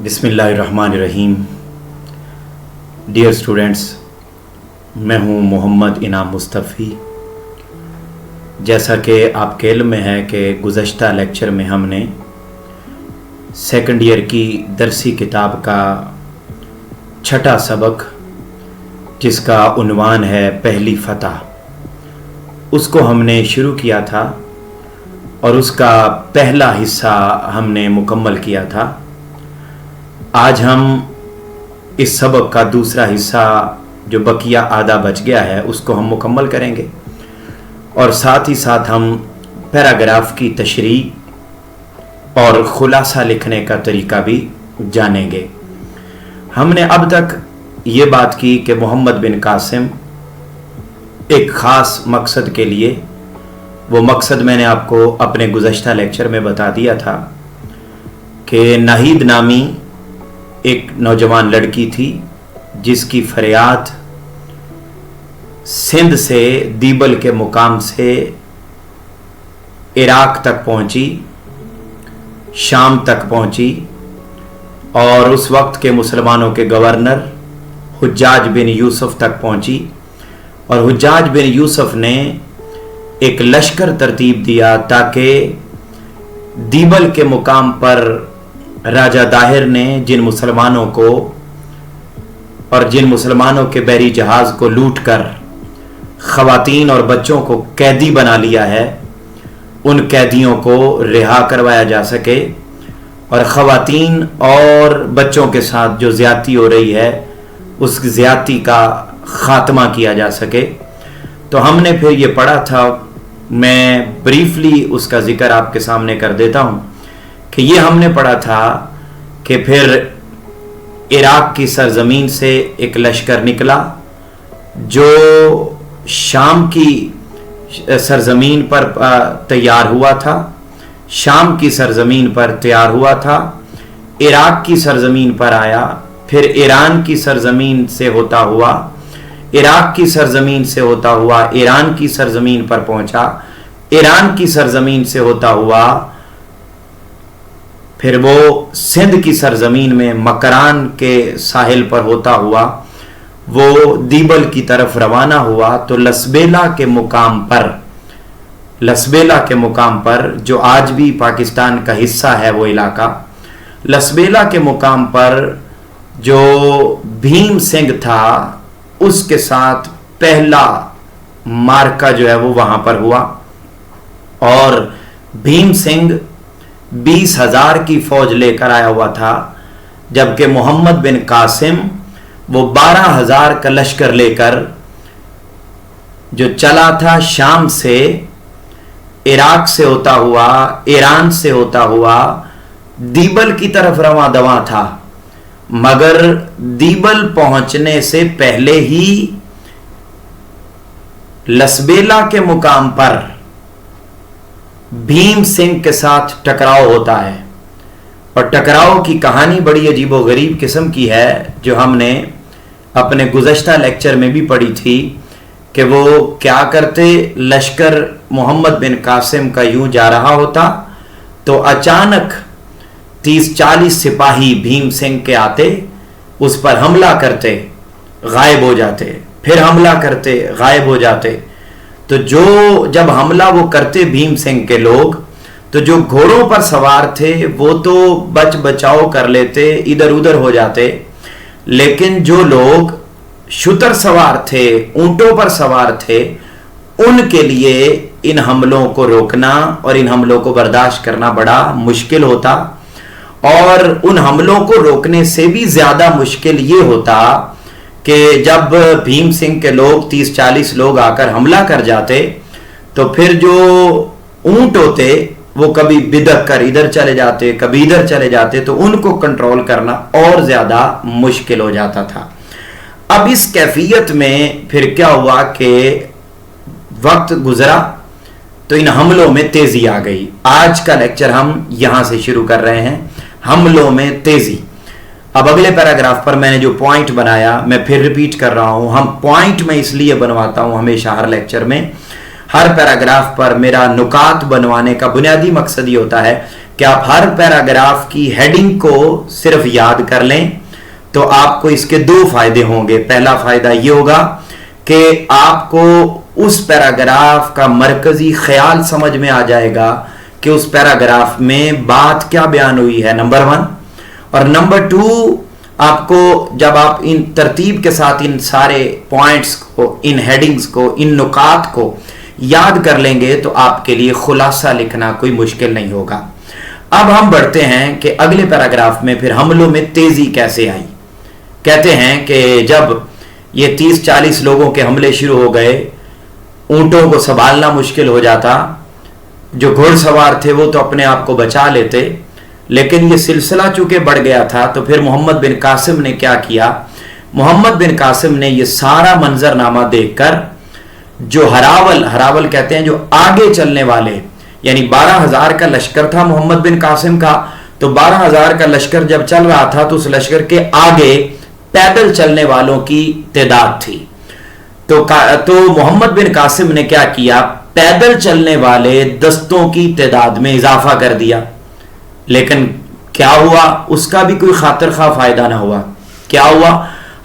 बिस्मिल्लाहिर्रहमानिर्रहीम। Dear students, मैं हूं मोहम्मद इनाम मुस्तफ़ी। जैसा कि आपके इल्म में है कि गुज़श्ता लेक्चर में हमने सेकंड ईयर की दरसी किताब का छठा सबक, जिसका उन्वान है पहली फ़तह, उसको हमने शुरू किया था और उसका पहला हिस्सा हमने मुकम्मल किया था। आज हम इस सबक का दूसरा हिस्सा, जो बकिया आधा बच गया है, उसको हम मुकम्मल करेंगे और साथ ही साथ हम पैराग्राफ की तशरीह और खुलासा लिखने का तरीका भी जानेंगे। हमने अब तक ये बात की कि मोहम्मद बिन कासिम एक ख़ास मकसद के लिए, वो मकसद मैंने आपको अपने गुज़श्ता लेक्चर में बता दिया था कि नाहिद नामी एक नौजवान लड़की थी जिसकी फरियाद सिंध से दीबल के मुकाम से इराक तक पहुंची, शाम तक पहुंची और उस वक्त के मुसलमानों के गवर्नर हुज्जाज बिन यूसुफ तक पहुंची। और हुज्जाज बिन यूसुफ ने एक लश्कर तरतीब दिया ताकि दीबल के मुकाम पर राजा दाहिर ने जिन मुसलमानों को और जिन मुसलमानों के बहरी जहाज़ को लूट कर ख़वातीन और बच्चों को कैदी बना लिया है, उन कैदियों को रिहा करवाया जा सके और ख़वातीन और बच्चों के साथ जो ज़्यादती हो रही है उस ज़्यादती का ख़ात्मा किया जा सके। तो हमने फिर ये पढ़ा था, मैं ब्रीफली उसका ज़िक्र आपके सामने कर देता हूँ कि ये हमने पढ़ा था कि फिर इराक की सरजमीन से एक लश्कर निकला जो शाम की सरजमीन पर तैयार हुआ था, शाम की सरजमीन पर तैयार हुआ था, इराक की सरजमीन पर आया, फिर ईरान की सरजमीन से होता हुआ, इराक की सरजमीन से होता हुआ ईरान की सरजमीन पर पहुंचा, ईरान की सरजमीन से होता हुआ फिर वो सिंध की सरजमीन में मकरान के साहिल पर होता हुआ वो दीबल की तरफ रवाना हुआ। तो लसबेला के मुकाम पर जो आज भी पाकिस्तान का हिस्सा है वो इलाका, लसबेला के मुकाम पर जो भीम सिंह था उसके साथ पहला मार्का जो है वो वहां पर हुआ और भीम सिंह 20,000 की फौज लेकर आया हुआ था, जबकि मोहम्मद बिन कासिम वो 12,000 का लश्कर लेकर जो चला था शाम से, इराक से होता हुआ, ईरान से होता हुआ दीबल की तरफ रवां दवा था। मगर दीबल पहुंचने से पहले ही लसबेला के मुकाम पर भीम सिंह के साथ टकराव होता है और टकराव की कहानी बड़ी अजीबोगरीब किस्म की है, जो हमने अपने गुज़श्ता लेक्चर में भी पढ़ी थी कि वो क्या करते, लश्कर मोहम्मद बिन कासिम का यूं जा रहा होता तो अचानक 30-40 सिपाही भीम सिंह के आते, उस पर हमला करते, गायब हो जाते, फिर हमला करते, गायब हो जाते। तो जब हमला वो करते भीम सिंह के लोग, तो जो घोड़ों पर सवार थे वो तो बचाव कर लेते, इधर उधर हो जाते, लेकिन जो लोग शुतर सवार थे, ऊंटों पर सवार थे, उनके लिए इन हमलों को रोकना और इन हमलों को बर्दाश्त करना बड़ा मुश्किल होता। और उन हमलों को रोकने से भी ज्यादा मुश्किल ये होता कि जब भीम सिंह के लोग 30-40 लोग आकर हमला कर जाते तो फिर जो ऊंट होते वो कभी बिदक कर इधर चले जाते, कभी इधर चले जाते, तो उनको कंट्रोल करना और ज्यादा मुश्किल हो जाता था। अब इस कैफियत में फिर क्या हुआ कि वक्त गुजरा तो इन हमलों में तेजी आ गई। आज का लेक्चर हम यहां से शुरू कर रहे हैं, हमलों में तेजी। अब अगले पैराग्राफ पर मैंने जो पॉइंट बनाया, मैं फिर रिपीट कर रहा हूं, हम पॉइंट में इसलिए बनवाता हूं हमेशा हर लेक्चर में, हर पैराग्राफ पर मेरा नुकात बनवाने का बुनियादी मकसद ये होता है कि आप हर पैराग्राफ की हेडिंग को सिर्फ याद कर लें, तो आपको इसके दो फायदे होंगे। पहला फायदा ये होगा कि आपको उस पैराग्राफ का मरकजी ख्याल समझ में आ जाएगा कि उस पैराग्राफ में बात क्या बयान हुई है, नंबर 1। और नंबर 2, आपको जब आप इन तरतीब के साथ इन सारे पॉइंट्स को, इन हेडिंग्स को, इन नुकात को याद कर लेंगे तो आपके लिए खुलासा लिखना कोई मुश्किल नहीं होगा। अब हम बढ़ते हैं कि अगले पैराग्राफ में फिर हमलों में तेजी कैसे आई। कहते हैं कि जब ये 30-40 लोगों के हमले शुरू हो गए, ऊंटों को संभालना मुश्किल हो जाता, जो घुड़सवार थे वो तो अपने आप को बचा लेते, लेकिन ये सिलसिला चूंकि बढ़ गया था तो फिर मोहम्मद बिन कासिम ने क्या किया, मोहम्मद बिन कासिम ने ये सारा मंजरनामा देखकर जो हरावल कहते हैं, जो आगे चलने वाले, यानी 12,000 का लश्कर था मोहम्मद बिन कासिम का, तो 12,000 का लश्कर जब चल रहा था तो उस लश्कर के आगे पैदल चलने वालों की तादाद थी। तो मोहम्मद बिन कासिम ने क्या किया, पैदल चलने वाले दस्तों की तादाद में इजाफा कर दिया। लेकिन क्या हुआ, उसका भी कोई खातिर खा फायदा ना हुआ। क्या हुआ,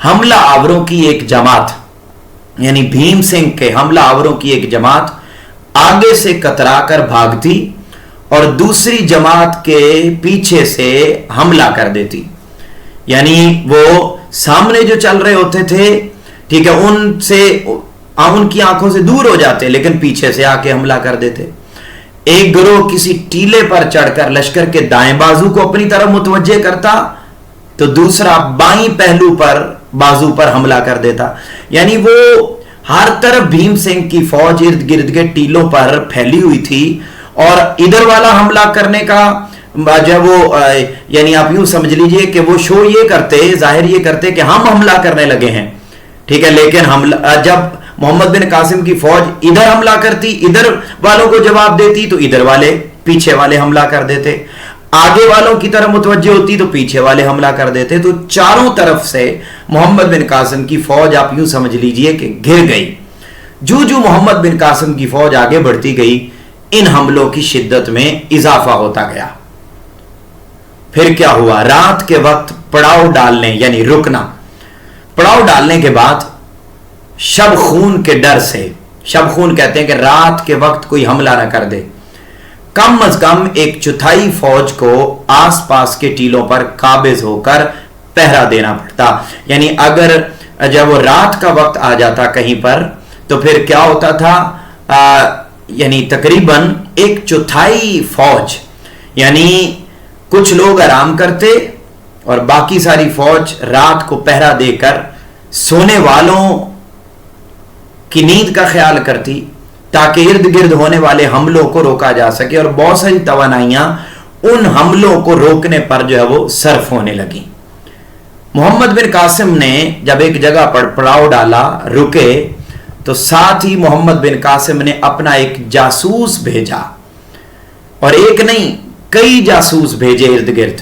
हमला आवरों की एक जमात, यानी भीम सिंह के हमला आवरों की एक जमात आगे से कतरा कर भागती और दूसरी जमात के पीछे से हमला कर देती। यानी वो सामने जो चल रहे होते थे, ठीक है, उनसे उनकी आंखों से दूर हो जाते, लेकिन पीछे से आके हमला कर देते। एक गिरोह किसी टीले पर चढ़कर लश्कर के दाएं बाजू को अपनी तरफ मुतवज्जे करता, तो दूसरा बाईं पहलू पर बाजू पर हमला कर देता। यानी वो हर तरफ भीम सिंह की फौज इर्द गिर्द के टीलों पर फैली हुई थी, और इधर वाला हमला करने का जब वो यानी आप यूं समझ लीजिए कि वो शो ये करते, जाहिर ये करते कि हम हमला करने लगे हैं, ठीक है, लेकिन हमला जब मोहम्मद बिन कासिम की फौज इधर हमला करती, इधर वालों को जवाब देती, तो इधर वाले पीछे वाले हमला कर देते, आगे वालों की तरफ मुतवज्जे होती तो पीछे वाले हमला कर देते। तो चारों तरफ से मोहम्मद बिन कासिम की फौज आप यूं समझ लीजिए कि घिर गई। जो जो मोहम्मद बिन कासिम की फौज आगे बढ़ती गई, इन हमलों की शिद्दत में इजाफा होता गया। फिर क्या हुआ, रात के वक्त पड़ाव डालने यानी रुकना, पड़ाव डालने के बाद शब खून के डर से, शब खून कहते हैं कि रात के वक्त कोई हमला ना कर दे, कम अज कम 1/4 फौज को आसपास के टीलों पर काबिज होकर पहरा देना पड़ता। यानी अगर जब वो रात का वक्त आ जाता कहीं पर, तो फिर क्या होता था, यानी तकरीबन 1/4 फौज, यानी कुछ लोग आराम करते और बाकी सारी फौज रात को पहरा देकर सोने वालों की नींद का ख्याल करती, ताकि इर्द गिर्द होने वाले हमलों को रोका जा सके। और बहुत सारी तवानाइयां उन हमलों को रोकने पर जो है वो सर्फ होने लगी। मोहम्मद बिन कासिम ने जब एक जगह पर पड़ाव डाला, रुके, तो साथ ही मोहम्मद बिन कासिम ने अपना एक जासूस भेजा, और एक नहीं कई जासूस भेजे इर्द गिर्द,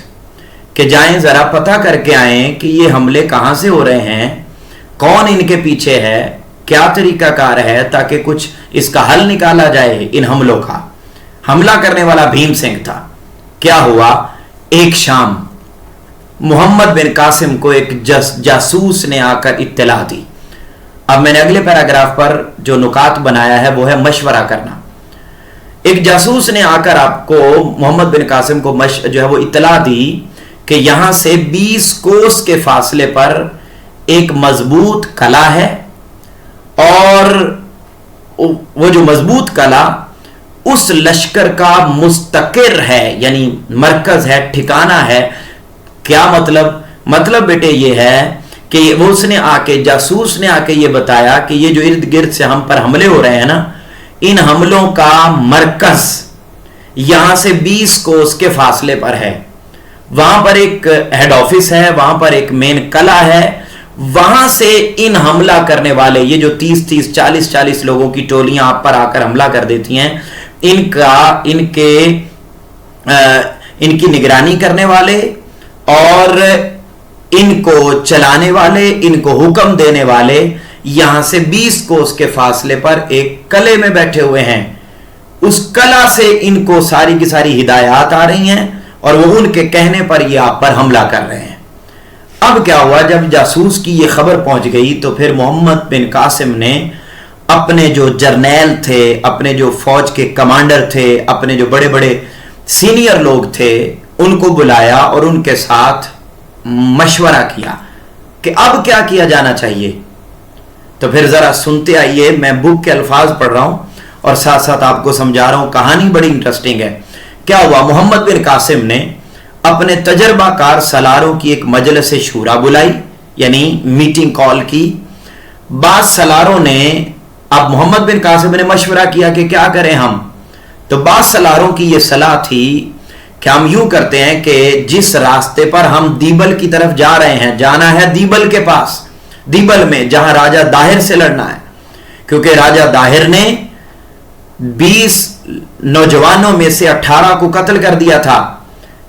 कि जाएं जरा पता करके आए कि ये हमले कहां से हो रहे हैं, कौन इनके पीछे है, क्या तरीकाकार है, ताकि कुछ इसका हल निकाला जाए इन हमलों का। हमला करने वाला भीम सिंह था। क्या हुआ, एक शाम मोहम्मद बिन कासिम को एक जासूस ने आकर इत्तला दी। अब मैंने अगले पैराग्राफ पर जो नुकात बनाया है वो है मशवरा करना। एक जासूस ने आकर आपको मोहम्मद बिन कासिम को जो है वो इत्तला दी कि यहां से 20 कोस के फासले पर एक मजबूत कला है, और वो जो मजबूत कला उस लश्कर का मुस्तकिर है, यानी मरकज है, ठिकाना है। क्या मतलब बेटे ये है कि वो उसने आके, जासूस ने आके ये बताया कि ये जो इर्द गिर्द से हम पर हमले हो रहे हैं ना, इन हमलों का मरकज यहां से 20 कोस के फासले पर है। वहां पर एक हेड ऑफिस है, वहां पर एक मेन कला है, वहां से इन हमला करने वाले ये जो 30-30, 40-40 लोगों की टोलियां आप पर आकर हमला कर देती हैं, इनकी निगरानी करने वाले और इनको चलाने वाले, इनको हुक्म देने वाले, यहां से 20 कोस के फासले पर एक कले में बैठे हुए हैं। उस कला से इनको सारी की सारी हिदायत आ रही हैं और वो उनके कहने पर ये आप पर हमला कर रहे हैं। अब क्या हुआ, जब जासूस की ये खबर पहुंच गई तो फिर मोहम्मद बिन कासिम ने अपने जो जर्नैल थे, अपने जो फौज के कमांडर थे, अपने जो बड़े बड़े सीनियर लोग थे, उनको बुलाया और उनके साथ मशवरा किया कि अब क्या किया जाना चाहिए। तो फिर जरा सुनते आइए, मैं बुक के अल्फाज पढ़ रहा हूं और साथ साथ आपको समझा रहा हूं। कहानी बड़ी इंटरेस्टिंग है। क्या हुआ, मोहम्मद बिन कासिम ने अपने तजर्बाकार सलारों की एक मजलिस शूरा बुलाई, यानी मीटिंग कॉल की। बाद सलारों ने, अब मोहम्मद बिन कासिम ने मशवरा किया कि क्या करें हम। तो बाद सलारों की यह सलाह थी कि हम यूं करते हैं कि जिस रास्ते पर हम दीबल की तरफ जा रहे हैं, जाना है दीबल के पास, दीबल में जहां राजा दाहिर से लड़ना है, क्योंकि राजा दाहिर ने 20 नौजवानों में से 18 को कत्ल कर दिया था,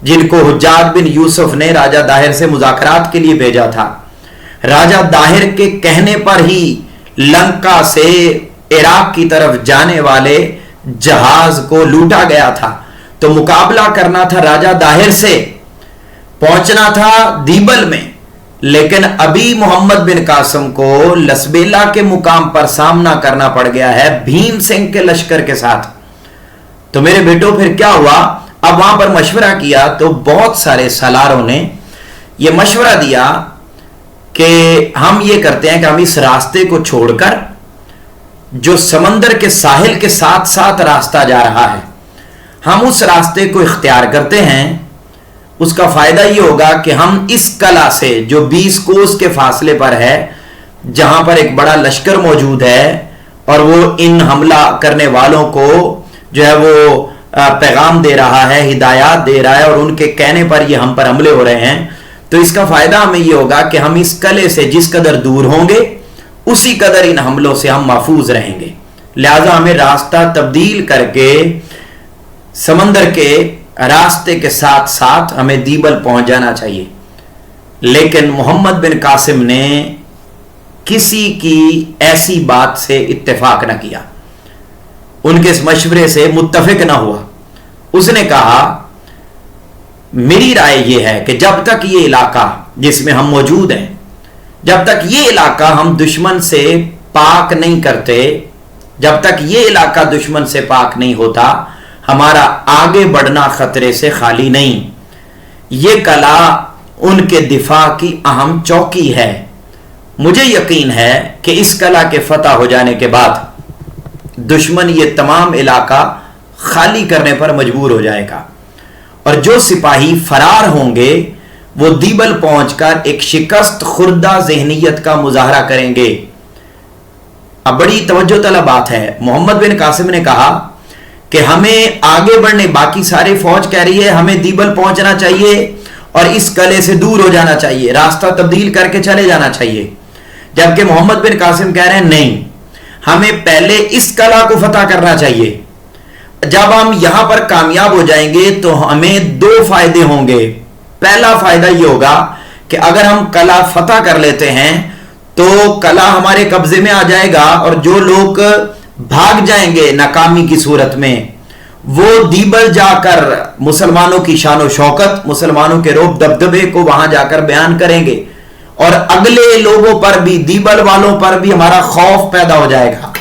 जिनको हुज्जाज बिन यूसुफ ने राजा दाहिर से मुज़ाकरात के लिए भेजा था। राजा दाहिर के कहने पर ही लंका से इराक की तरफ जाने वाले जहाज को लूटा गया था। तो मुकाबला करना था राजा दाहिर से, पहुंचना था दीबल में। लेकिन अभी मोहम्मद बिन कासिम को लसबेला के मुकाम पर सामना करना पड़ गया है भीम सिंह के लश्कर के साथ। तो मेरे बेटो फिर क्या हुआ, अब वहां पर मशवरा किया तो बहुत सारे सलारों ने यह मशवरा दिया कि हम ये करते हैं कि हम इस रास्ते को छोड़कर जो समंदर के साहिल के साथ साथ रास्ता जा रहा है, हम उस रास्ते को इख्तियार करते हैं। उसका फायदा ये होगा कि हम इस कला से जो 20 कोस के फासले पर है, जहां पर एक बड़ा लश्कर मौजूद है और वो इन हमला करने वालों को जो है वो पैगाम दे रहा है, हिदायत दे रहा है और उनके कहने पर ये हम पर हमले हो रहे हैं, तो इसका फायदा हमें ये होगा कि हम इस कले से जिस कदर दूर होंगे उसी कदर इन हमलों से हम महफूज रहेंगे। लिहाजा हमें रास्ता तब्दील करके समंदर के रास्ते के साथ साथ हमें दीबल पहुंच जाना चाहिए। लेकिन मोहम्मद बिन कासिम ने किसी की ऐसी बात से इत्तेफाक न किया, उनके इस मशवरे से मुत्तफिक न हुआ। उसने कहा, मेरी राय यह है कि जब तक ये इलाका जिसमें हम मौजूद हैं, जब तक ये इलाका हम दुश्मन से पाक नहीं करते, जब तक ये इलाका दुश्मन से पाक नहीं होता, हमारा आगे बढ़ना खतरे से खाली नहीं। ये कला उनके दिफा की अहम चौकी है। मुझे यकीन है कि इस कला के फतह हो जाने के बाद दुश्मन ये तमाम इलाका खाली करने पर मजबूर हो जाएगा और जो सिपाही फरार होंगे वो दीबल पहुंचकर एक शिकस्त खुर्दा ज़हनियत का मुजाहरा करेंगे। अब बड़ी तवज्जो तलब बात है। मोहम्मद बिन कासिम ने कहा कि हमें आगे बढ़ने, बाकी सारे फौज कह रही है हमें दीबल पहुंचना चाहिए और इस कले से दूर हो जाना चाहिए, रास्ता तब्दील करके चले जाना चाहिए, जबकि मोहम्मद बिन कासिम कह रहे हैं नहीं, हमें पहले इस कला को फतह करना चाहिए। जब हम यहां पर कामयाब हो जाएंगे तो हमें 2 फायदे होंगे। पहला फायदा यह होगा कि अगर हम कला फतह कर लेते हैं तो कला हमारे कब्जे में आ जाएगा और जो लोग भाग जाएंगे नाकामी की सूरत में, वो दीबल जाकर मुसलमानों की शान शौकत, मुसलमानों के रोब दबदबे को वहां जाकर बयान करेंगे और अगले लोगों पर भी, दीबल वालों पर भी हमारा खौफ पैदा हो जाएगा।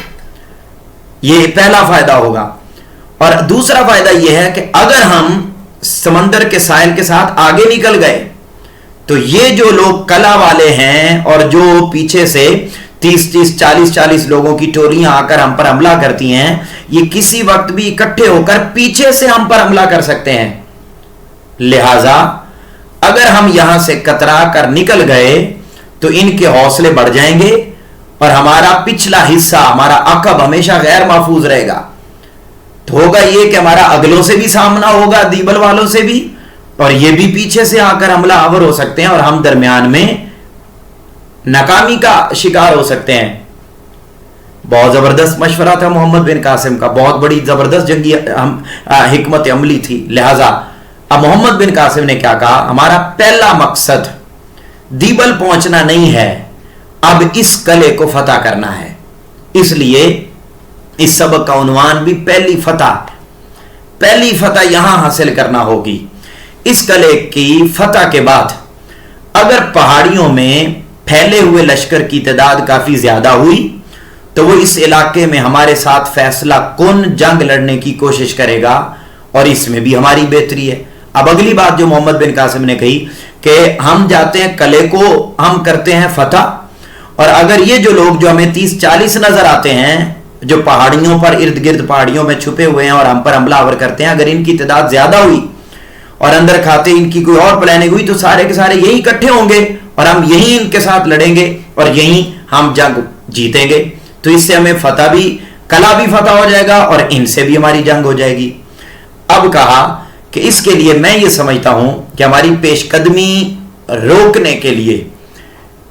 यह पहला फायदा होगा। और दूसरा फायदा यह है कि अगर हम समंदर के साहिल के साथ आगे निकल गए तो ये जो लोग कला वाले हैं और जो पीछे से 30-30, 40-40 लोगों की टोलियां आकर हम पर हमला करती हैं, ये किसी वक्त भी इकट्ठे होकर पीछे से हम पर हमला कर सकते हैं। लिहाजा अगर हम यहां से कतरा कर निकल गए तो इनके हौसले बढ़ जाएंगे और हमारा पिछला हिस्सा, हमारा अकब हमेशा गैर महफूज रहेगा। तो होगा ये कि हमारा अगलों से भी सामना होगा, दीबल वालों से भी, और ये भी पीछे से आकर हमला आवर हो सकते हैं और हम दरमियान में नाकामी का शिकार हो सकते हैं। बहुत जबरदस्त मशवरा था मोहम्मद बिन कासिम का, बहुत बड़ी जबरदस्त जंगी हिकमत अमली थी। लिहाजा अब मोहम्मद बिन कासिम ने क्या कहा, हमारा पहला मकसद दीबल पहुंचना नहीं है, अब इस कले को फतह करना है। इसलिए इस सबक का उन्वान भी पहली फतह यहां हासिल करना होगी। इस कले की फतह के बाद अगर पहाड़ियों में फैले हुए लश्कर की तादाद काफी ज्यादा हुई तो वो इस इलाके में हमारे साथ फैसला कुन जंग लड़ने की कोशिश करेगा और इसमें भी हमारी बेहतरी है। अब अगली बात जो मोहम्मद बिन कासिम ने कही कि हम जाते हैं कले को हम करते हैं फतह, और अगर ये जो लोग जो हमें 30-40 नजर आते हैं जो पहाड़ियों पर इर्द गिर्द पहाड़ियों में छुपे हुए हैं और हम पर हमलावर करते हैं, अगर इनकी तादाद ज्यादा हुई और अंदर खाते इनकी कोई और प्लानिंग हुई तो सारे के सारे यही इकट्ठे होंगे और हम यही इनके साथ लड़ेंगे और यही हम जंग जीतेंगे। तो इससे हमें फतह भी, कला भी फतह हो जाएगा और इनसे भी हमारी जंग हो जाएगी। अब कहा कि इसके लिए मैं ये समझता हूं कि हमारी पेशकदमी रोकने के लिए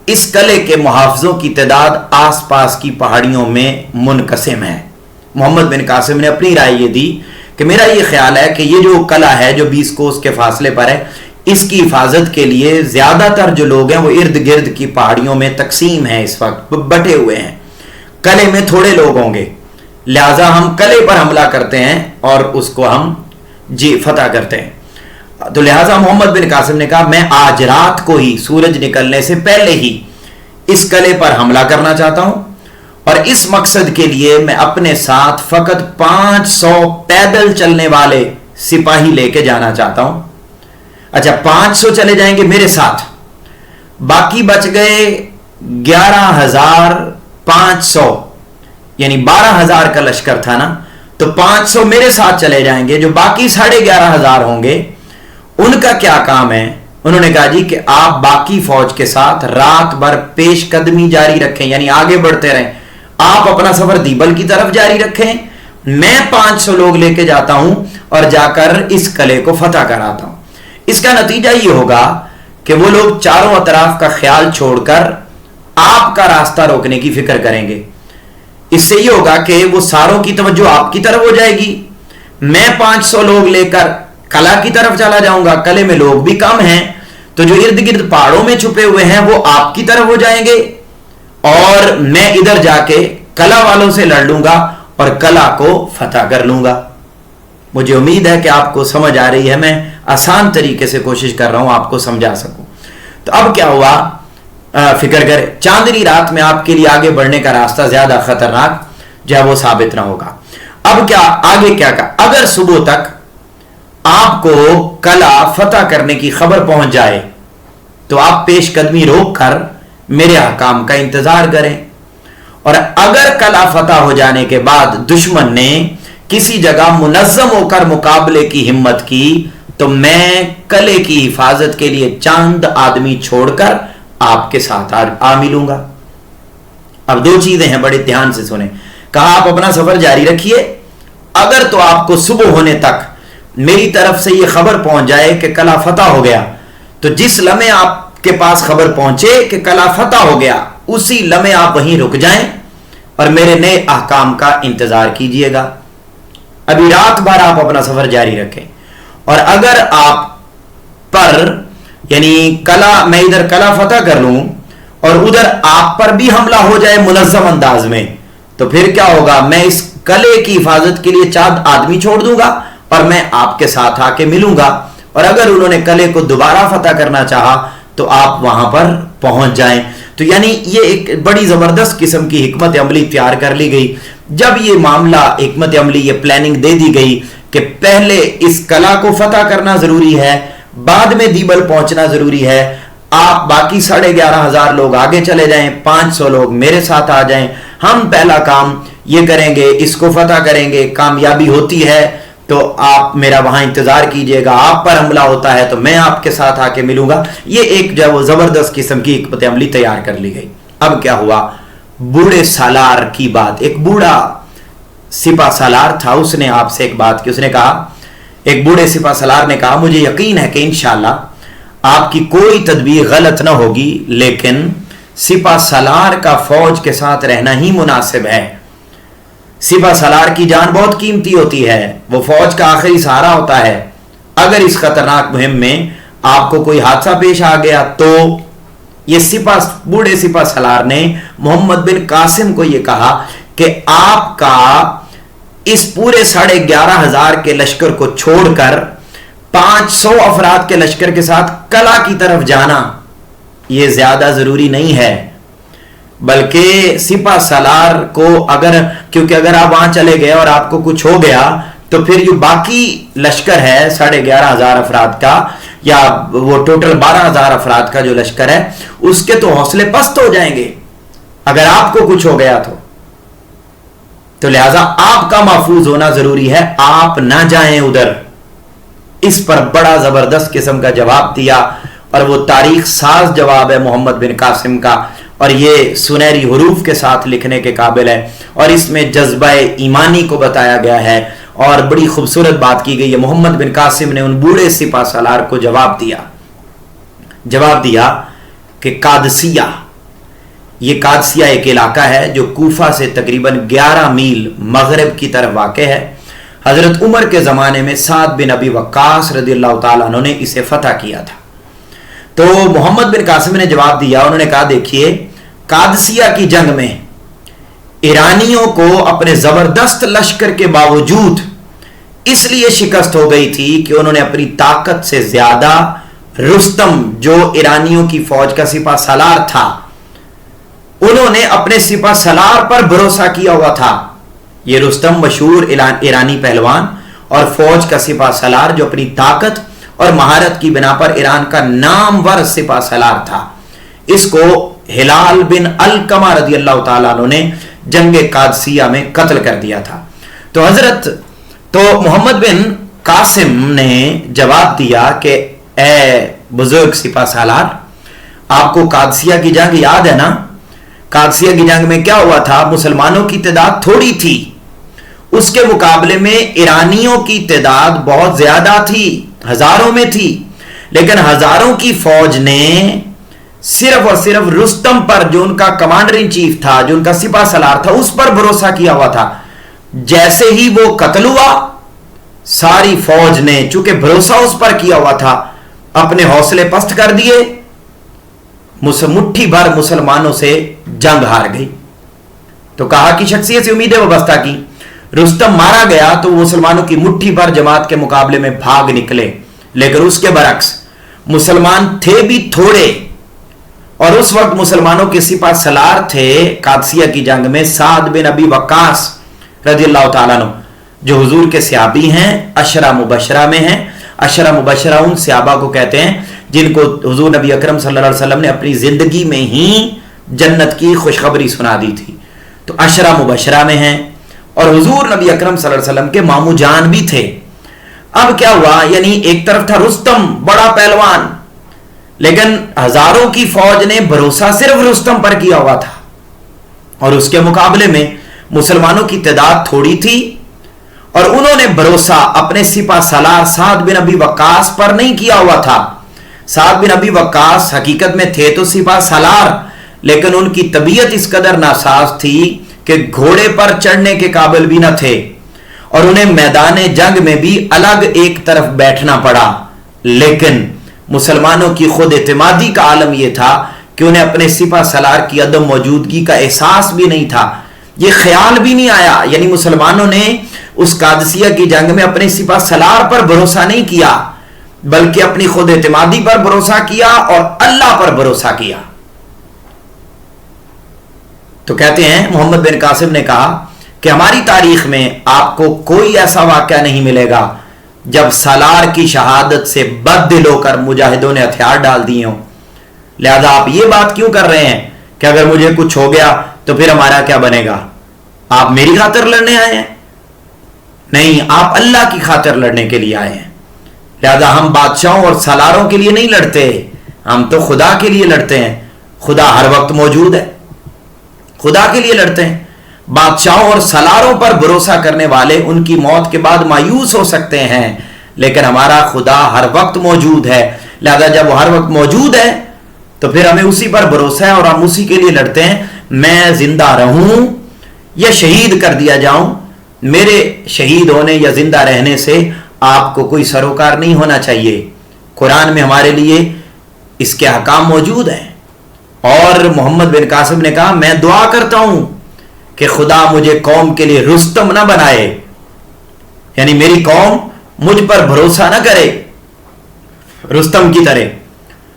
इस कले के मुहाफिजों की तादाद आसपास की पहाड़ियों में मुनकसिम है। मोहम्मद बिन कासिम ने अपनी राय ये दी कि मेरा ये ख्याल है कि ये जो कला है जो 20 कोस के फासले पर है, इसकी हिफाजत के लिए ज्यादातर जो लोग हैं वो इर्द गिर्द की पहाड़ियों में तकसीम है, इस वक्त बटे हुए हैं, कले में थोड़े लोग होंगे, लिहाजा हम कले पर हमला करते हैं और उसको हम फतह करते हैं। तो लिहाजा मोहम्मद बिन कासिम ने कहा मैं आज रात को ही सूरज निकलने से पहले ही इस कले पर हमला करना चाहता हूं और इस मकसद के लिए मैं अपने साथ फकत 500 पैदल चलने वाले सिपाही लेके जाना चाहता हूं। अच्छा, 500 चले जाएंगे मेरे साथ, बाकी बच गए 11,500, यानी 12,000 का लश्कर था ना, तो 500 मेरे साथ चले जाएंगे। जो बाकी 11,500 होंगे उनका क्या काम है? उन्होंने कहा जी कि आप बाकी फौज के साथ रात भर पेशकदमी जारी रखें, यानी आगे बढ़ते रहें, आप अपना सफर दीबल की तरफ जारी रखें, मैं 500 लोग लेके जाता हूं और जाकर इस कले को फतह कराता हूं। इसका नतीजा ये होगा कि वो लोग चारों अतराफ का ख्याल छोड़कर आपका रास्ता रोकने की फिक्र करेंगे। इससे ये होगा कि वो सारों की तवज्जो आपकी तरफ हो जाएगी, मैं 500 लोग लेकर कला की तरफ चला जाऊंगा, कले में लोग भी कम हैं, तो जो इर्द गिर्द पहाड़ों में छुपे हुए हैं वो आपकी तरफ हो जाएंगे और मैं इधर जाके कला वालों से लड़ लूंगा और कला को फतह कर लूंगा। मुझे उम्मीद है कि आपको समझ आ रही है, मैं आसान तरीके से कोशिश कर रहा हूं आपको समझा सकूं। तो अब क्या हुआ, फिक्र करें, चांदनी रात में आपके लिए आगे बढ़ने का रास्ता ज्यादा खतरनाक जो है वो साबित ना होगा। अब क्या आगे क्या कहा, अगर सुबह तक आपको कला फतह करने की खबर पहुंच जाए तो आप पेशकदमी रोक कर मेरे हकाम का इंतजार करें, और अगर कला फतह हो जाने के बाद दुश्मन ने किसी जगह मुनज्जम होकर मुकाबले की हिम्मत की तो मैं कले की हिफाजत के लिए चंद आदमी छोड़कर आपके साथ आ मिलूंगा। अब 2 चीजें हैं, बड़े ध्यान से सुने। कहा आप अपना सफर जारी रखिए, अगर तो आपको सुबह होने तक मेरी तरफ से यह खबर पहुंच जाए कि कला फतह हो गया, तो जिस लम्हे आपके पास खबर पहुंचे कि कला फतह हो गया उसी लम्हे आप वहीं रुक जाएं और मेरे नए अहकाम का इंतजार कीजिएगा। अभी रात भर आप अपना सफर जारी रखें, और अगर आप पर यानी कला, मैं इधर कला फतह कर लूं और उधर आप पर भी हमला हो जाए मुनज़्ज़म अंदाज में, तो फिर क्या होगा, मैं इस कले की हिफाजत के लिए 4 आदमी छोड़ दूंगा और मैं आपके साथ आके मिलूंगा, और अगर उन्होंने कले को दोबारा फतह करना चाहा तो आप वहां पर पहुंच जाएं। तो यानी ये एक बड़ी जबरदस्त किस्म की हिकमत अमली तैयार कर ली गई। जब ये मामला हिकमत अमली, ये प्लानिंग दे दी गई कि पहले इस कला को फतह करना जरूरी है, बाद में दीबल पहुंचना जरूरी है, आप बाकी 11,500 लोग आगे चले जाएं, 500 लोग मेरे साथ आ जाएं, हम पहला काम ये करेंगे, इसको फतह करेंगे, कामयाबी होती है तो आप मेरा वहां इंतजार कीजिएगा, आप पर हमला होता है तो मैं आपके साथ आके मिलूंगा। ये एक जो वो जबरदस्त किस्म की हिकमत अमली तैयार कर ली गई। अब क्या हुआ, बूढ़े सालार की बात, एक बूढ़ा सिपा सालार था, उसने आपसे एक बात की, उसने कहा, एक बूढ़े सिपा सालार ने कहा, मुझे यकीन है कि इंशाअल्लाह आपकी कोई तदबीर गलत ना होगी, लेकिन सिपा सालार का फौज के साथ रहना ही मुनासिब है। सिपा सालार की जान बहुत कीमती होती है, वो फौज का आखिरी सहारा होता है। अगर इस खतरनाक मुहिम में आपको कोई हादसा पेश आ गया तो یہ बूढ़े सिपा सलार ने मोहम्मद बिन कासिम को यह कहा कि आपका इस पूरे 11,500 के लश्कर को छोड़कर 500 अफराद के लश्कर के साथ कला की तरफ जाना यह ज्यादा जरूरी नहीं है, बल्कि सिपा सलार को क्योंकि अगर आप वहां चले गए और आपको कुछ हो गया तो फिर जो बाकी लश्कर है 11,500 अफराद का या वो टोटल 12,000 अफराद का जो लश्कर है उसके तो हौसले पस्त हो जाएंगे अगर आपको कुछ हो गया तो लिहाजा आपका महफूज होना जरूरी है, आप ना जाएं उधर। इस पर बड़ा जबरदस्त किस्म का जवाब दिया और वो तारीख साज जवाब है मोहम्मद बिन कासिम का, और ये सुनहरी हुरूफ के साथ लिखने के काबिल है और इसमें जज्बा ईमानी को बताया गया है और बड़ी खूबसूरत बात की गई है। मोहम्मद बिन कासिम ने उन बूढ़े सिपा सलार को जवाब दिया कि कादसिया, ये कादसिया एक इलाका है जो कूफा से तकरीबन 11 मील मगरिब की तरफ वाक़े है। हजरत उमर के ज़माने में साद बिन अबी वक्कास रज़ियल्लाहु ताला अन्हु ने इसे फतह किया था। तो मोहम्मद बिन कासिम ने जवाब दिया, उन्होंने कहा देखिए कादसिया की जंग में ईरानियों को अपने जबरदस्त लश्कर के बावजूद इसलिए शिकस्त हो गई थी कि उन्होंने अपनी ताकत से ज्यादा रुस्तम जो ईरानियों की फौज का सिपा सलार था उन्होंने अपने सिपा सलार पर भरोसा किया हुआ था। ये रुस्तम मशहूर ईरानी पहलवान और फौज का सिपा सलार जो अपनी ताकत और महारत की बिना पर ईरान का नामवर सिपा सलार था, इसको हिलाल बिन अलकमा रज़ियल्लाहु ताला अन्हु ने जंग कादसिया में कत्ल कर दिया था। तो मोहम्मद बिन कासिम ने जवाब दिया कि ए बुजुर्ग सिपा सलार, आपको कादसिया की जंग याद है ना? कादसिया की जंग में क्या हुआ था? मुसलमानों की तादाद थोड़ी थी, उसके मुकाबले में ईरानियों की तादाद बहुत ज्यादा थी, हजारों में थी, लेकिन हजारों की फौज ने सिर्फ और सिर्फ रुस्तम पर जो उनका कमांडर इन चीफ था, जो उनका सिपा सलार था, उस पर भरोसा किया हुआ था। जैसे ही वो कत्ल हुआ सारी फौज ने चूंकि भरोसा उस पर किया हुआ था अपने हौसले पस्त कर दिए, मुट्ठी भर मुसलमानों से जंग हार गई। तो कहा कि शख्सियत से उम्मीदें वाबस्ता की, रुस्तम मारा गया तो मुसलमानों की मुट्ठी भर जमात के मुकाबले में भाग निकले, लेकिन उसके बरक्स मुसलमान थे भी थोड़े, और उस वक्त मुसलमानों के सिपा सलार थे कादसिया की जंग में साद बिन अबी वक्कास रज़ियल्लाहु ताला अन्हु, जो हुजूर के सहाबी हैं, अशरा मुबशरा में हैं। अशरा मुबशरा उन सहाबा को कहते हैं जिनको हुजूर नबी अकरम सल्लल्लाहु अलैहि वसल्लम ने अपनी जिंदगी में ही जन्नत की खुशखबरी सुना दी थी, तो अशरा मुबशरा में हैं और हुजूर नबी अकरम सल्लल्लाहु अलैहि वसल्लम के मामू जान भी थे। अब क्या हुआ, यानी एक तरफ था रुस्तम बड़ा पहलवान, लेकिन हजारों की फौज ने भरोसा सिर्फ रुस्तम पर किया हुआ था और उसके मुकाबले में मुसलमानों की तादाद थोड़ी थी और उन्होंने भरोसा अपने सिपा सलार साद बिन अबी वक्कास पर नहीं किया हुआ था। साद बिन अबी वक्कास हकीकत में थे तो सिपा सलार, लेकिन उनकी तबीयत इस कदर नासाज थी कि घोड़े पर चढ़ने के काबिल भी न थे और उन्हें मैदान जंग में भी अलग एक तरफ बैठना पड़ा। लेकिन मुसलमानों की खुद एतमादी का आलम यह था कि उन्हें अपने सिपा सलार की अदम मौजूदगी का एहसास भी नहीं था, यह ख्याल भी नहीं आया। यानी मुसलमानों ने उस कादसिया की जंग में अपने सिपा सलार पर भरोसा नहीं किया, बल्कि अपनी खुद एतमादी पर भरोसा किया और अल्लाह पर भरोसा किया। तो कहते हैं मोहम्मद बिन कासिम ने कहा कि हमारी तारीख में आपको कोई ऐसा वाकया नहीं मिलेगा जब सलार की शहादत से बददिल होकर मुजाहिदों ने हथियार डाल दिए हों। लिहाजा आप ये बात क्यों कर रहे हैं कि अगर मुझे कुछ हो गया तो फिर हमारा क्या बनेगा? आप मेरी खातिर लड़ने आए हैं? नहीं, आप अल्लाह की खातिर लड़ने के लिए आए हैं। लिहाजा हम बादशाहों और सलारों के लिए नहीं लड़ते, हम तो खुदा के लिए लड़ते हैं। खुदा हर वक्त मौजूद है, खुदा के लिए लड़ते हैं। बादशाहों और सलारों पर भरोसा करने वाले उनकी मौत के बाद मायूस हो सकते हैं, लेकिन हमारा खुदा हर वक्त मौजूद है। लिहाजा जब वो हर वक्त मौजूद है तो फिर हमें उसी पर भरोसा है और हम उसी के लिए लड़ते हैं। मैं जिंदा रहूं या शहीद कर दिया जाऊं, मेरे शहीद होने या जिंदा रहने से आपको कोई सरोकार नहीं होना चाहिए। कुरान में हमारे लिए इसके अहकाम मौजूद हैं। اور محمد بن قاسم نے کہا میں دعا کرتا ہوں کہ خدا مجھے قوم کے لیے رستم نہ بنائے، یعنی میری قوم مجھ پر بھروسہ نہ کرے رستم کی طرح،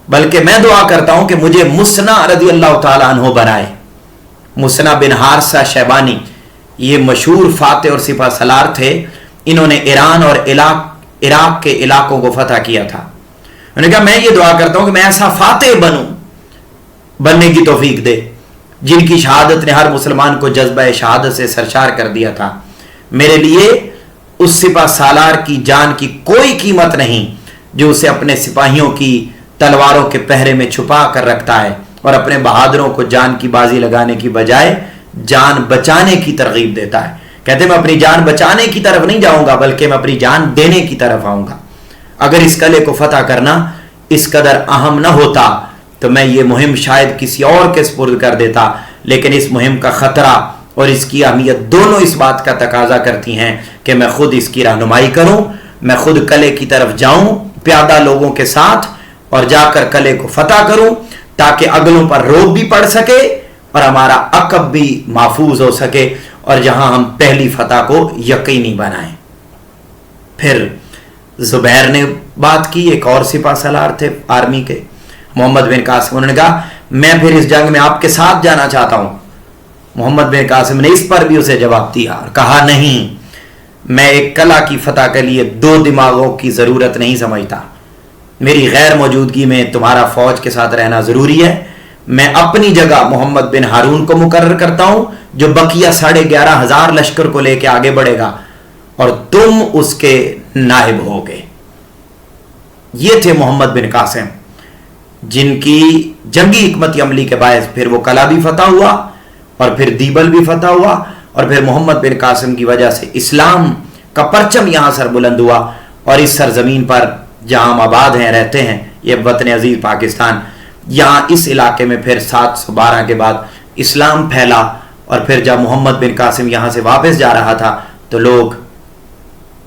بلکہ میں دعا کرتا ہوں کہ مجھے مسنا رضی اللہ تعالیٰ عنہ بنائے۔ مسنا بن حارثہ شیبانی یہ مشہور فاتح اور سپہ سالار تھے، انہوں نے ایران اور عراق کے علاقوں کو فتح کیا تھا۔ انہوں نے کہا میں یہ دعا کرتا ہوں کہ میں ایسا فاتح بننے کی توفیق دے جن کی شہادت نے ہر مسلمان کو جذبہ شہادت سے سرشار کر دیا تھا۔ میرے لیے اس سپہ سالار کی جان کی کوئی قیمت نہیں جو اسے اپنے سپاہیوں کی تلواروں کے پہرے میں چھپا کر رکھتا ہے اور اپنے بہادروں کو جان کی بازی لگانے کی بجائے جان بچانے کی ترغیب دیتا ہے۔ کہتے میں اپنی جان بچانے کی طرف نہیں جاؤں گا بلکہ میں اپنی جان دینے کی طرف آؤں گا۔ اگر اس قلعے کو فتح کرنا اس قدر اہم نہ ہوتا تو میں یہ مہم شاید کسی اور کے سپرد کر دیتا، لیکن اس مہم کا خطرہ اور اس کی اہمیت دونوں اس بات کا تقاضا کرتی ہیں کہ میں خود اس کی رہنمائی کروں، میں خود قلعے کی طرف جاؤں پیادہ لوگوں کے ساتھ اور جا کر قلعے کو فتح کروں تاکہ اگلوں پر روب بھی پڑ سکے اور ہمارا عقب بھی محفوظ ہو سکے اور جہاں ہم پہلی فتح کو یقینی بنائیں۔ پھر زبیر نے بات کی، ایک اور سپہ سالار تھے آرمی کے، محمد بن قاسم، انہوں نے کہا میں پھر اس جنگ میں آپ کے ساتھ جانا چاہتا ہوں۔ محمد بن قاسم نے اس پر بھی اسے جواب دیا اور کہا نہیں، میں ایک قلعہ کی فتح کے لیے دو دماغوں کی ضرورت نہیں سمجھتا، میری غیر موجودگی میں تمہارا فوج کے ساتھ رہنا ضروری ہے۔ میں اپنی جگہ محمد بن ہارون کو مقرر کرتا ہوں جو بقیہ 11,500 لشکر کو لے کے آگے بڑھے گا اور تم اس کے نائب ہوگے۔ یہ تھے محمد بن قاسم جن کی جنگی حکمت عملی کے باعث پھر وہ قلعہ بھی فتح ہوا اور پھر دیبل بھی فتح ہوا اور پھر محمد بن قاسم کی وجہ سے اسلام کا پرچم یہاں سر بلند ہوا اور اس سرزمین پر جہاں ہم آباد ہیں رہتے ہیں، یہ وطن عزیز پاکستان، یہاں اس علاقے میں پھر 712 کے بعد اسلام پھیلا اور پھر جب محمد بن قاسم یہاں سے واپس جا رہا تھا تو لوگ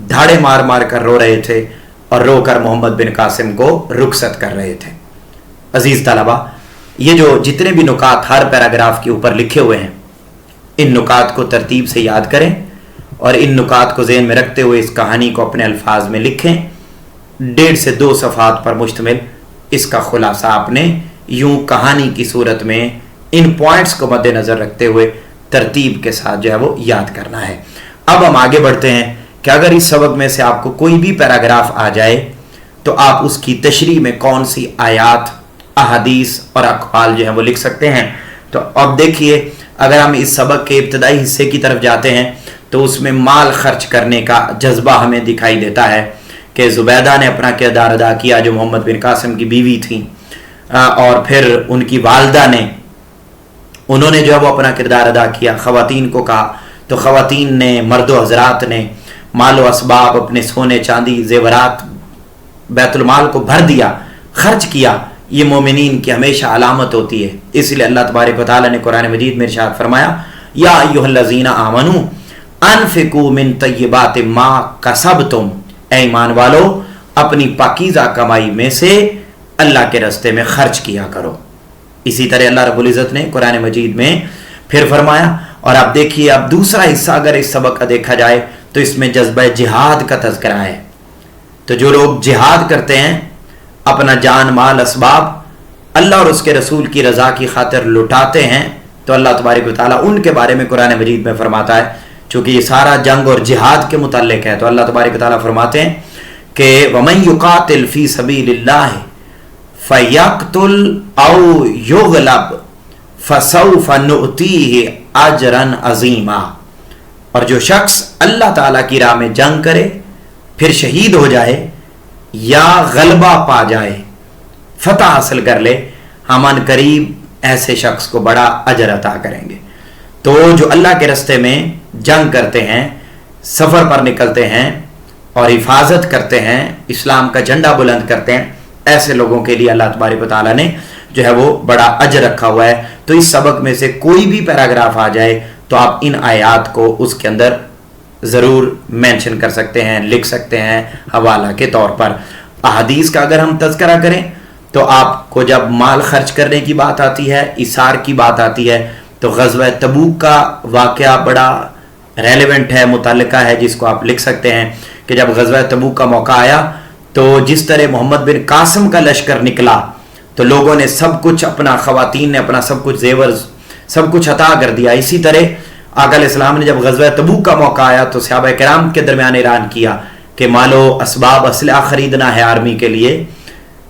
دھاڑے مار مار کر رو رہے تھے اور رو کر محمد بن قاسم کو رخصت کر رہے تھے۔ عزیز طلبہ، یہ جو جتنے بھی نکات ہر پیراگراف کے اوپر لکھے ہوئے ہیں ان نکات کو ترتیب سے یاد کریں اور ان نکات کو ذہن میں رکھتے ہوئے اس کہانی کو اپنے الفاظ میں لکھیں۔ 1.5 سے 2 صفحات پر مشتمل اس کا خلاصہ آپ نے یوں کہانی کی صورت میں ان پوائنٹس کو مد نظر رکھتے ہوئے ترتیب کے ساتھ جو ہے وہ یاد کرنا ہے۔ اب ہم آگے بڑھتے ہیں کہ اگر اس سبق میں سے آپ کو کوئی بھی پیراگراف آ جائے تو آپ اس کی تشریح میں کون سی آیات، احادیث اور اقوال جو ہیں وہ لکھ سکتے ہیں۔ تو اب دیکھیے، اگر ہم اس سبق کے ابتدائی حصے کی طرف جاتے ہیں تو اس میں مال خرچ کرنے کا جذبہ ہمیں دکھائی دیتا ہے کہ زبیدہ نے اپنا کردار ادا کیا جو محمد بن قاسم کی بیوی تھیں، اور پھر ان کی والدہ نے انہوں نے جو ہے وہ اپنا کردار ادا کیا۔ خواتین کو کہا تو خواتین نے، مرد و حضرات نے مال و اسباب، اپنے سونے چاندی زیورات بیت المال کو بھر دیا، خرچ کیا۔ یہ مومنین کی ہمیشہ علامت ہوتی ہے، اس لیے اللہ تبارک و تعالیٰ نے قرآن مجید میں ارشاد فرمایا یا ایھا الذین آمنوا انفقوا من طیبات ما کسبتم، اے ایمان والو اپنی پاکیزہ کمائی میں سے اللہ کے راستے میں خرچ کیا کرو۔ اسی طرح اللہ رب العزت نے قرآن مجید میں پھر فرمایا، اور اب دیکھیے اب دوسرا حصہ اگر اس سبق کا دیکھا جائے تو اس میں جذبہ جہاد کا تذکرہ ہے۔ تو جو لوگ جہاد کرتے ہیں، اپنا جان مال اسباب اللہ اور اس کے رسول کی رضا کی خاطر لٹاتے ہیں، تو اللہ تبارک و تعالیٰ ان کے بارے میں قرآن مجید میں فرماتا ہے، چونکہ یہ سارا جنگ اور جہاد کے متعلق ہے، تو اللہ تبارک و تعالیٰ فرماتے ہیں کہ وَمَن يُقَاتِلْ فِي سَبِيلِ اللَّهِ فَيَقْتُلْ أَوْ يُغْلَبْ فَسَوْفَ نُؤْتِيهِ أَجْرًا عَظِيمًا، اور جو شخص اللہ تعالیٰ کی راہ میں جنگ کرے پھر شہید ہو جائے یا غلبہ پا جائے، فتح حاصل کر لے، ہم ان قریب ایسے شخص کو بڑا اجر عطا کریں گے۔ تو جو اللہ کے راستے میں جنگ کرتے ہیں، سفر پر نکلتے ہیں اور حفاظت کرتے ہیں، اسلام کا جھنڈا بلند کرتے ہیں، ایسے لوگوں کے لیے اللہ تبارک و تعالیٰ نے جو ہے وہ بڑا اجر رکھا ہوا ہے۔ تو اس سبق میں سے کوئی بھی پیراگراف آ جائے تو آپ ان آیات کو اس کے اندر ضرور مینشن کر سکتے ہیں، لکھ سکتے ہیں حوالہ کے طور پر۔ احادیث کا اگر ہم تذکرہ کریں تو آپ کو جب مال خرچ کرنے کی بات آتی ہے، ایثار کی بات آتی ہے، تو غزوہ تبوک کا واقعہ بڑا ریلیونٹ ہے، متعلقہ ہے، جس کو آپ لکھ سکتے ہیں کہ جب غزوہ تبوک کا موقع آیا تو جس طرح محمد بن قاسم کا لشکر نکلا تو لوگوں نے سب کچھ اپنا، خواتین نے اپنا سب کچھ زیور سب کچھ عطا کر دیا. اسی طرح آقا علیہ السلام نے جب غزوہ تبوک کا موقع آیا تو صحابہ کرام کے درمیان اعلان کیا کہ مال و اسباب اسلحہ خریدنا ہے آرمی کے لیے،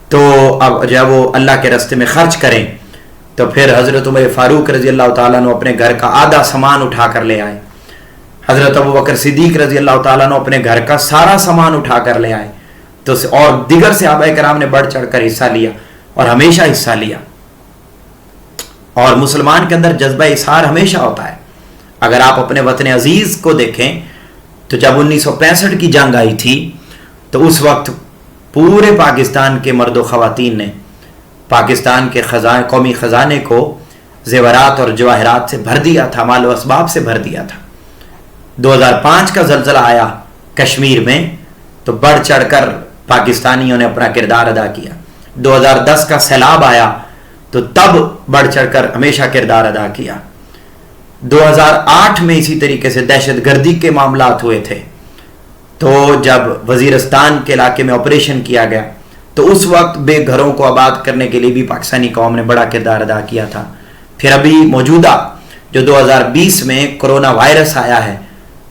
تو اب جب وہ اللہ کے راستے میں خرچ کریں. تو پھر حضرت عمر فاروق رضی اللہ تعالیٰ عنہ اپنے گھر کا آدھا سامان اٹھا کر لے آئے، حضرت ابوبکر صدیق رضی اللہ تعالیٰ عنہ اپنے گھر کا سارا سامان اٹھا کر لے آئے. تو اور دیگر صحابہ کرام نے بڑھ چڑھ کر حصہ لیا اور ہمیشہ حصہ لیا. اور مسلمان کے اندر جذبہ اثار ہمیشہ ہوتا ہے. اگر آپ اپنے وطن عزیز کو دیکھیں تو جب 1965 کی جنگ آئی تھی تو اس وقت پورے پاکستان کے مرد و خواتین نے پاکستان کے قومی خزانے کو زیورات اور جواہرات سے بھر دیا تھا، مال و اسباب سے بھر دیا تھا. 2005 کا زلزلہ آیا کشمیر میں تو بڑھ چڑھ کر پاکستانیوں نے اپنا کردار ادا کیا. 2010 کا سیلاب آیا تو تب بڑھ چڑھ کر ہمیشہ کردار ادا کیا. 2008 میں اسی طریقے سے دہشت گردی کے معاملات ہوئے تھے تو جب وزیرستان کے علاقے میں آپریشن کیا گیا تو اس وقت بے گھروں کو آباد کرنے کے لیے بھی پاکستانی قوم نے بڑا کردار ادا کیا تھا. پھر ابھی موجودہ جو 2020 میں کرونا وائرس آیا ہے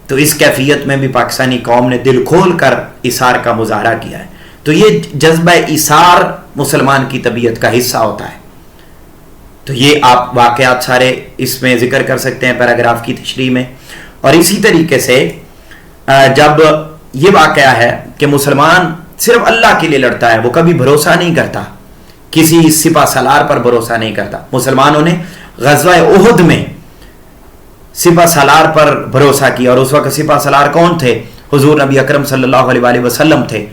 تو اس کیفیت میں بھی پاکستانی قوم نے دل کھول کر ایثار کا مظاہرہ کیا ہے. تو یہ جذبہ ایثار مسلمان کی طبیعت کا حصہ ہوتا ہے. تو یہ آپ واقعات سارے اس میں ذکر کر سکتے ہیں پیراگراف کی تشریح میں. اور اسی طریقے سے جب یہ واقعہ ہے کہ مسلمان صرف اللہ کے لیے لڑتا ہے، وہ کبھی بھروسہ نہیں کرتا، کسی سپہ سالار پر بھروسہ نہیں کرتا. مسلمانوں نے غزوہ احد میں سپہ سالار پر بھروسہ کیا، اور اس وقت سپہ سالار کون تھے؟ حضور نبی اکرم صلی اللہ علیہ وآلہ وسلم تھے.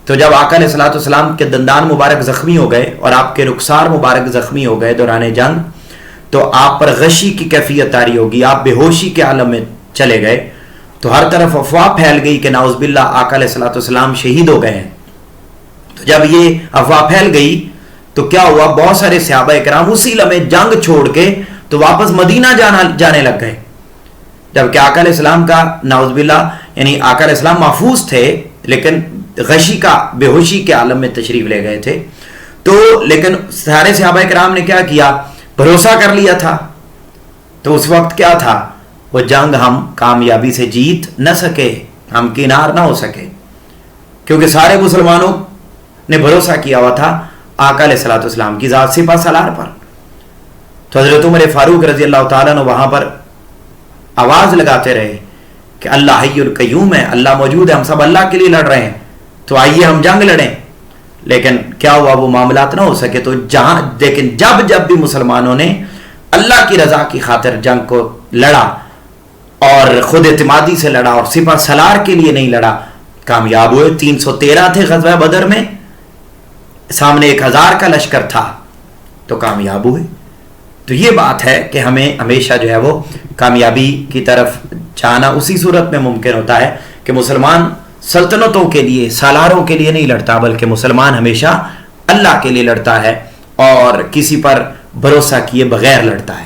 تو جب آقا علیہ الصلوۃ والسلام کے دندان مبارک زخمی ہو گئے اور آپ کے رخسار مبارک زخمی ہو گئے دوران جنگ، تو آپ پر غشی کی کیفیت طاری ہوگی، آپ بے ہوشی کے عالم میں چلے گئے. تو ہر طرف افواہ پھیل گئی کہ نعوذ باللہ آقا علیہ الصلوۃ والسلام شہید ہو گئے ہیں. تو جب یہ افواہ پھیل گئی تو کیا ہوا؟ بہت سارے صحابہ کرام اسی لمحے جنگ چھوڑ کے تو واپس مدینہ جانے لگ گئے، جبکہ آقا علیہ السلام کا نعوذ باللہ یعنی آقا علیہ السلام محفوظ تھے لیکن غشی کا بے ہوشی کے عالم میں تشریف لے گئے تھے. تو لیکن سارے صحابہ کرام نے کیا بھروسہ کر لیا تھا. تو اس وقت کیا تھا؟ وہ جنگ ہم کامیابی سے جیت نہ سکے، ہم کنار نہ ہو سکے، کیونکہ سارے مسلمانوں نے بھروسہ کیا ہوا تھا آقا علیہ الصلوۃ والسلام کی ذات سپہ سالار پر. تو حضرت عمر فاروق رضی اللہ تعالیٰ عنہ وہاں پر آواز لگاتے رہے کہ اللہ حی القیوم ہے، اللہ موجود ہے، ہم سب اللہ کے لیے لڑ رہے ہیں، تو آئیے ہم جنگ لڑیں. لیکن کیا ہوا؟ وہ معاملات نہ ہو سکے. تو لیکن جب بھی مسلمانوں نے اللہ کی رضا کی خاطر جنگ کو لڑا اور خود اعتمادی سے لڑا اور سپہ سالار کے لیے نہیں لڑا، کامیاب ہوئے. 313 تھے غزوہ بدر میں، سامنے 1000 کا لشکر تھا، تو کامیاب ہوئے. تو یہ بات ہے کہ ہمیں ہمیشہ جو ہے وہ کامیابی کی طرف جانا اسی صورت میں ممکن ہوتا ہے کہ مسلمان سلطنتوں کے لیے، سالاروں کے لیے نہیں لڑتا، بلکہ مسلمان ہمیشہ اللہ کے لیے لڑتا ہے اور کسی پر بھروسہ کیے بغیر لڑتا ہے.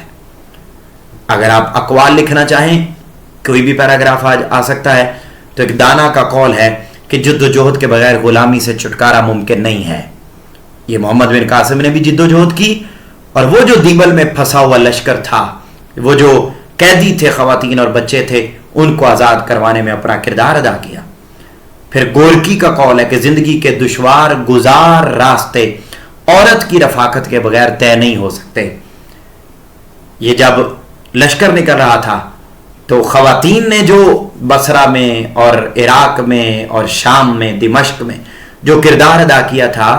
اگر آپ اقوال لکھنا چاہیں، کوئی بھی پیراگراف آج آ سکتا ہے، تو ایک دانا کا قول ہے کہ جد و جہد کے بغیر غلامی سے چھٹکارا ممکن نہیں ہے. یہ محمد بن قاسم نے بھی جد و جہد کی، اور وہ جو دیبل میں پھنسا ہوا لشکر تھا، وہ جو قیدی تھے، خواتین اور بچے تھے، ان کو آزاد کروانے میں اپنا کردار ادا کیا. پھر گورکی کا قول ہے کہ زندگی کے دشوار گزار راستے عورت کی رفاقت کے بغیر طے نہیں ہو سکتے. یہ جب لشکر نکل رہا تھا تو خواتین نے جو بصرہ میں اور عراق میں اور شام میں، دمشق میں جو کردار ادا کیا تھا،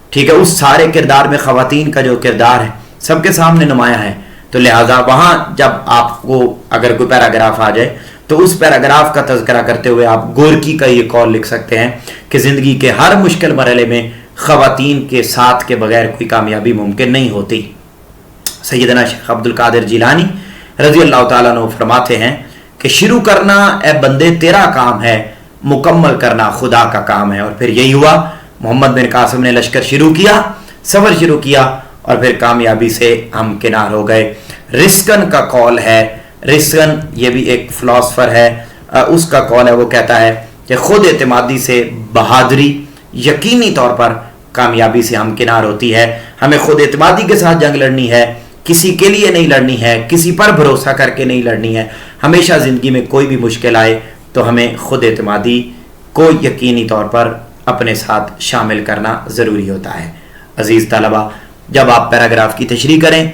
ٹھیک ہے، اس سارے کردار میں خواتین کا جو کردار ہے سب کے سامنے نمایاں ہے. تو لہٰذا وہاں جب آپ کو اگر کوئی پیراگراف آ جائے تو اس پیراگراف کا تذکرہ کرتے ہوئے آپ گورکی کا یہ قول لکھ سکتے ہیں کہ زندگی کے ہر مشکل مرحلے میں خواتین کے ساتھ کے بغیر کوئی کامیابی ممکن نہیں ہوتی. سیدنا شیخ عبد القادر جیلانی رضی اللہ تعالیٰ عنہ فرماتے ہیں کہ شروع کرنا اے بندے تیرا کام ہے، مکمل کرنا خدا کا کام ہے. اور پھر یہی ہوا، मोहम्मद बिन कासिम ने लश्कर शुरू किया, सफ़र शुरू किया और फिर कामयाबी से हम किनार हो गए। रिस्कन का कॉल है, रिस्कन ये भी एक फ़िलासफ़र है, उसका कॉल है, वो कहता है कि खुद एतमादी से बहादुरी यकीनी तौर पर कामयाबी से हम किनार होती है। हमें खुद एतमादी के साथ जंग लड़नी है, किसी के लिए नहीं लड़नी है, किसी पर भरोसा करके नहीं लड़नी है। हमेशा ज़िंदगी में कोई भी मुश्किल आए तो हमें खुद एतमादी को यकीनी तौर पर अपने साथ शामिल करना ज़रूरी होता है। अज़ीज़ तलबा, जब आप पैराग्राफ की तशरीह करें,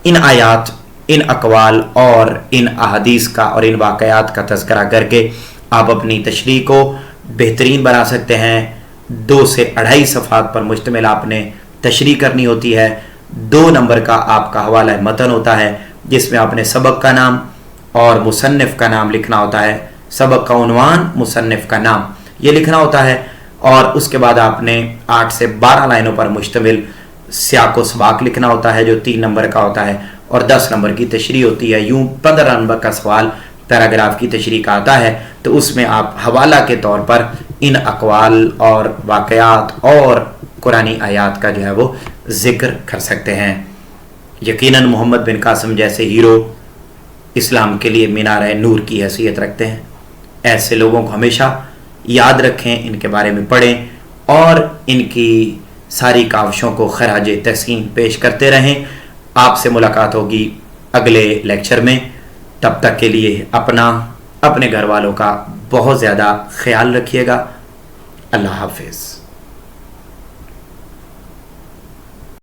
इन आयात, इन अक़वाल और इन अहादीस का और इन वाक़यात का तज़किरा करके आप अपनी तशरीह को बेहतरीन बना सकते हैं। 2 से 2.5 सफ़हात पर मुश्तमिल आपने तशरीह करनी होती है। 2 नंबर का आपका हवाला मतन होता है जिसमें आपने सबक का नाम और मुसन्निफ़ का नाम लिखना होता है। सबक का उन्वान, मुसन्निफ़ का नाम, ये लिखना होता है और उसके बाद आपने 8 से 12 लाइनों पर मुश्तमिल सियाक व सबाक लिखना होता है जो 3 नंबर का होता है और 10 नंबर की तशरीह होती है। यूँ 15 नंबर का सवाल पैराग्राफ की तशरीह का आता है तो उसमें आप हवाला के तौर पर इन अक़वाल और वाक़यात और कुरानी आयात का जो है वो ज़िक्र कर सकते हैं। यकीनन मोहम्मद बिन कासिम जैसे हीरो इस्लाम के लिए मीनार नूर की हैसियत रखते हैं। ऐसे लोगों को हमेशा याद रखें, इनके बारे में पढ़ें और इनकी सारी काविशों को खराज तहसीन पेश करते रहें। आपसे मुलाकात होगी अगले लेक्चर में। तब तक के लिए अपना, अपने घर वालों का बहुत ज़्यादा ख्याल रखिएगा। अल्लाह हाफ़िज़।